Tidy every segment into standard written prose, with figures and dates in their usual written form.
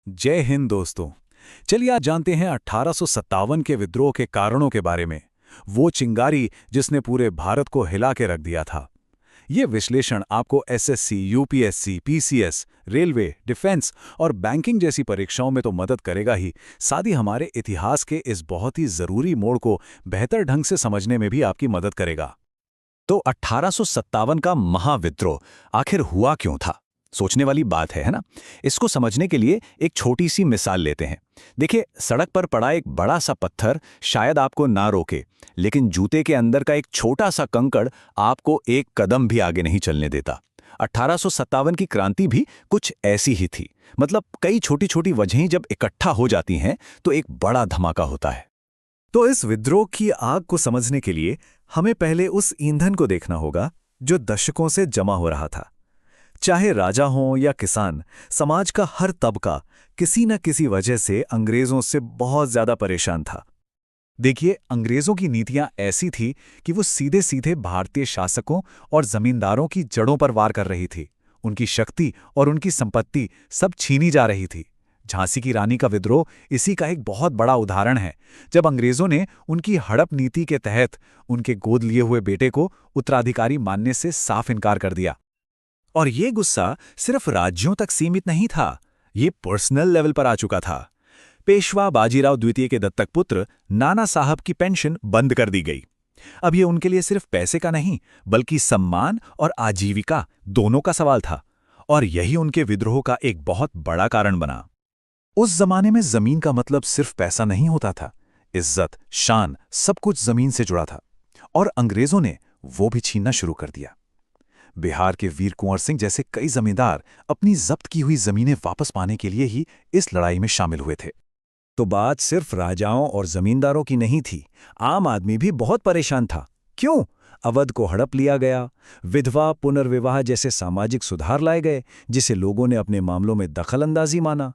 जय हिंद दोस्तों। चलिए आज जानते हैं 1857 के विद्रोह के कारणों के बारे में। वो चिंगारी जिसने पूरे भारत को हिला के रख दिया था। ये विश्लेषण आपको SSC, UPSC, PCS, railway, defence और बैंकिंग जैसी परीक्षाओं में तो मदद करेगा ही, साथ ही हमारे इतिहास के इस बहुत ही जरूरी मोड़ को बेहतर ढंग से समझने में भी आपकी मदद करेगा। तो 1857 का महाविद्रोह आखिर हुआ क्यों था? सोचने वाली बात है ना? इसको समझने के लिए एक छोटी सी मिसाल लेते हैं। देखिए, सड़क पर पड़ा एक बड़ा सा पत्थर शायद आपको ना रोके, लेकिन जूते के अंदर का एक छोटा सा कंकड़ आपको एक कदम भी आगे नहीं चलने देता। 1857 की क्रांति भी कुछ ऐसी ही थी। मतलब कई छोटी छोटी वजहें जब इकट्ठा हो जाती हैं तो एक बड़ा धमाका होता है। तो इस विद्रोह की आग को समझने के लिए हमें पहले उस ईंधन को देखना होगा जो दशकों से जमा हो रहा था। चाहे राजा हों या किसान, समाज का हर तबका किसी न किसी वजह से अंग्रेजों से बहुत ज्यादा परेशान था। देखिए, अंग्रेजों की नीतियां ऐसी थी कि वो सीधे सीधे भारतीय शासकों और जमींदारों की जड़ों पर वार कर रही थी। उनकी शक्ति और उनकी संपत्ति सब छीनी जा रही थी। झांसी की रानी का विद्रोह इसी का एक बहुत बड़ा उदाहरण है, जब अंग्रेजों ने उनकी हड़प नीति के तहत उनके गोद लिए हुए बेटे को उत्तराधिकारी मानने से साफ इनकार कर दिया। और ये गुस्सा सिर्फ राज्यों तक सीमित नहीं था, ये पर्सनल लेवल पर आ चुका था। पेशवा बाजीराव द्वितीय के दत्तक पुत्र नाना साहब की पेंशन बंद कर दी गई। अब ये उनके लिए सिर्फ पैसे का नहीं, बल्कि सम्मान और आजीविका दोनों का सवाल था। और यही उनके विद्रोह का एक बहुत बड़ा कारण बना। उस जमाने में जमीन का मतलब सिर्फ पैसा नहीं होता था। इज्जत, शान, सब कुछ जमीन से जुड़ा था। और अंग्रेजों ने वो भी छीनना शुरू कर दिया। बिहार के वीर कुंवर सिंह जैसे कई जमींदार अपनी जब्त की हुई जमीनें वापस पाने के लिए ही इस लड़ाई में शामिल हुए थे। तो बात सिर्फ राजाओं और जमींदारों की नहीं थी, आम आदमी भी बहुत परेशान था। क्यों? अवध को हड़प लिया गया, विधवा पुनर्विवाह जैसे सामाजिक सुधार लाए गए जिसे लोगों ने अपने मामलों में दखलंदाजी माना।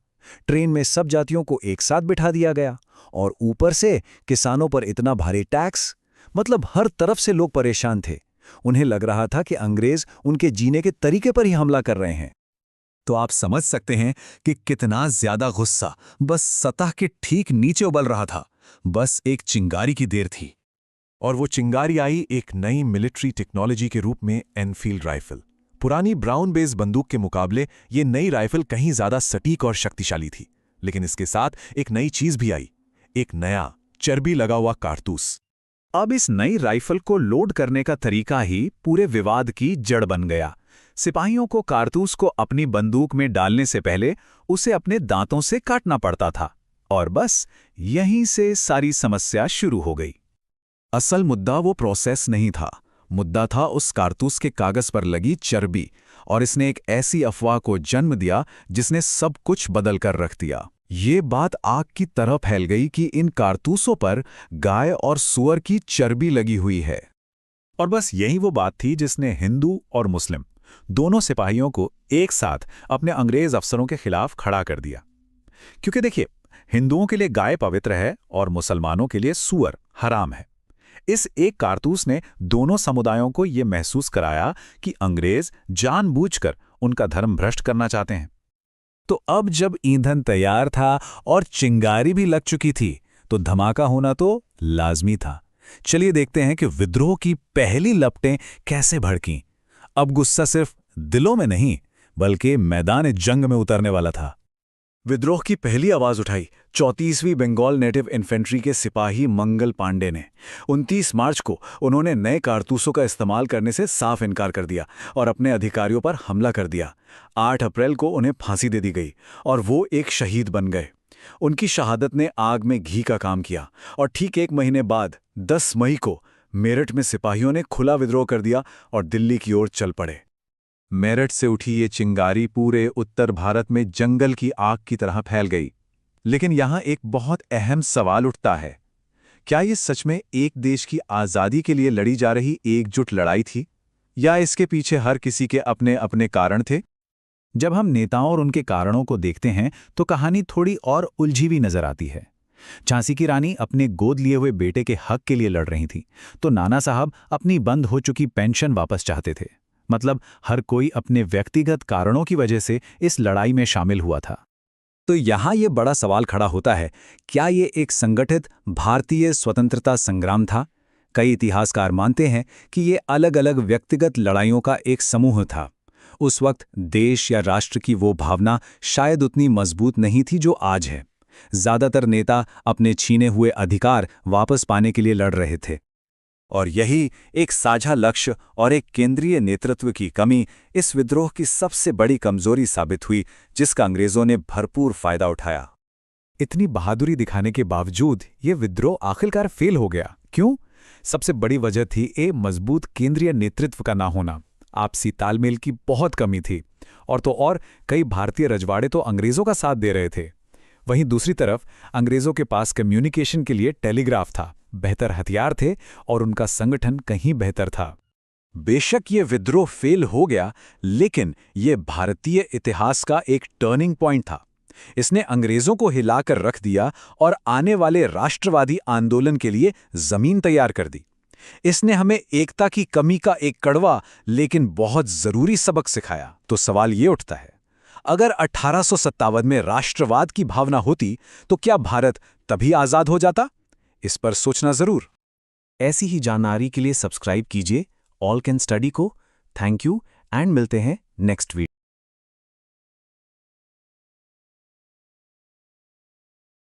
ट्रेन में सब जातियों को एक साथ बिठा दिया गया, और ऊपर से किसानों पर इतना भारी टैक्स। मतलब हर तरफ से लोग परेशान थे। उन्हें लग रहा था कि अंग्रेज उनके जीने के तरीके पर ही हमला कर रहे हैं। तो आप समझ सकते हैं कि कितना ज्यादा गुस्सा बस सतह के ठीक नीचे उबल रहा था। बस एक चिंगारी की देर थी। और वो चिंगारी आई एक नई मिलिट्री टेक्नोलॉजी के रूप में, एनफील्ड राइफल। पुरानी ब्राउन बेस बंदूक के मुकाबले ये नई राइफल कहीं ज्यादा सटीक और शक्तिशाली थी। लेकिन इसके साथ एक नई चीज भी आई, एक नया चर्बी लगा हुआ कारतूस। अब इस नई राइफल को लोड करने का तरीका ही पूरे विवाद की जड़ बन गया। सिपाहियों को कारतूस को अपनी बंदूक में डालने से पहले उसे अपने दांतों से काटना पड़ता था। और बस यहीं से सारी समस्या शुरू हो गई। असल मुद्दा वो प्रोसेस नहीं था, मुद्दा था उस कारतूस के कागज पर लगी चर्बी। और इसने एक ऐसी अफवाह को जन्म दिया जिसने सब कुछ बदल कर रख दिया। ये बात आग की तरह फैल गई कि इन कारतूसों पर गाय और सूअर की चर्बी लगी हुई है। और बस यही वो बात थी जिसने हिंदू और मुस्लिम दोनों सिपाहियों को एक साथ अपने अंग्रेज अफसरों के खिलाफ खड़ा कर दिया। क्योंकि देखिए, हिंदुओं के लिए गाय पवित्र है और मुसलमानों के लिए सूअर हराम है। इस एक कारतूस ने दोनों समुदायों को यह महसूस कराया कि अंग्रेज जानबूझकर उनका धर्म भ्रष्ट करना चाहते हैं। तो अब जब ईंधन तैयार था और चिंगारी भी लग चुकी थी, तो धमाका होना तो लाजमी था। चलिए देखते हैं कि विद्रोह की पहली लपटें कैसे भड़कीं। अब गुस्सा सिर्फ दिलों में नहीं, बल्कि मैदान जंग में उतरने वाला था। विद्रोह की पहली आवाज उठाई 34वीं बंगाल नेटिव इन्फेंट्री के सिपाही मंगल पांडे ने। 29 मार्च को उन्होंने नए कारतूसों का इस्तेमाल करने से साफ इनकार कर दिया और अपने अधिकारियों पर हमला कर दिया। 8 अप्रैल को उन्हें फांसी दे दी गई और वो एक शहीद बन गए। उनकी शहादत ने आग में घी का काम किया। और ठीक एक महीने बाद 10 मई को मेरठ में सिपाहियों ने खुला विद्रोह कर दिया और दिल्ली की ओर चल पड़े। मेरठ से उठी ये चिंगारी पूरे उत्तर भारत में जंगल की आग की तरह फैल गई। लेकिन यहां एक बहुत अहम सवाल उठता है, क्या ये सच में एक देश की आज़ादी के लिए लड़ी जा रही एकजुट लड़ाई थी, या इसके पीछे हर किसी के अपने अपने कारण थे? जब हम नेताओं और उनके कारणों को देखते हैं तो कहानी थोड़ी और उलझी हुई नजर आती है। झांसी की रानी अपने गोद लिए हुए बेटे के हक के लिए लड़ रही थी, तो नाना साहब अपनी बंद हो चुकी पेंशन वापस चाहते थे। मतलब हर कोई अपने व्यक्तिगत कारणों की वजह से इस लड़ाई में शामिल हुआ था। तो यहाँ ये बड़ा सवाल खड़ा होता है, क्या ये एक संगठित भारतीय स्वतंत्रता संग्राम था? कई इतिहासकार मानते हैं कि ये अलग-अलग व्यक्तिगत लड़ाइयों का एक समूह था। उस वक्त देश या राष्ट्र की वो भावना शायद उतनी मजबूत नहीं थी जो आज है। ज्यादातर नेता अपने छीने हुए अधिकार वापस पाने के लिए लड़ रहे थे। और यही एक साझा लक्ष्य और एक केंद्रीय नेतृत्व की कमी इस विद्रोह की सबसे बड़ी कमजोरी साबित हुई, जिसका अंग्रेजों ने भरपूर फायदा उठाया। इतनी बहादुरी दिखाने के बावजूद ये विद्रोह आखिरकार फेल हो गया। क्यों? सबसे बड़ी वजह थी मजबूत केंद्रीय नेतृत्व का ना होना। आपसी तालमेल की बहुत कमी थी। और कई भारतीय रजवाड़े तो अंग्रेजों का साथ दे रहे थे। वहीं दूसरी तरफ अंग्रेजों के पास कम्युनिकेशन के लिए टेलीग्राफ था, बेहतर हथियार थे और उनका संगठन कहीं बेहतर था। बेशक ये विद्रोह फेल हो गया, लेकिन ये भारतीय इतिहास का एक टर्निंग पॉइंट था। इसने अंग्रेजों को हिलाकर रख दिया और आने वाले राष्ट्रवादी आंदोलन के लिए जमीन तैयार कर दी। इसने हमें एकता की कमी का एक कड़वा लेकिन बहुत जरूरी सबक सिखाया। तो सवाल ये उठता है, अगर 1857 में राष्ट्रवाद की भावना होती तो क्या भारत तभी आजाद हो जाता? इस पर सोचना जरूर। ऐसी ही जानकारी के लिए सब्सक्राइब कीजिए ऑल कैन स्टडी को। थैंक यू एंड मिलते हैं नेक्स्ट वीडियो।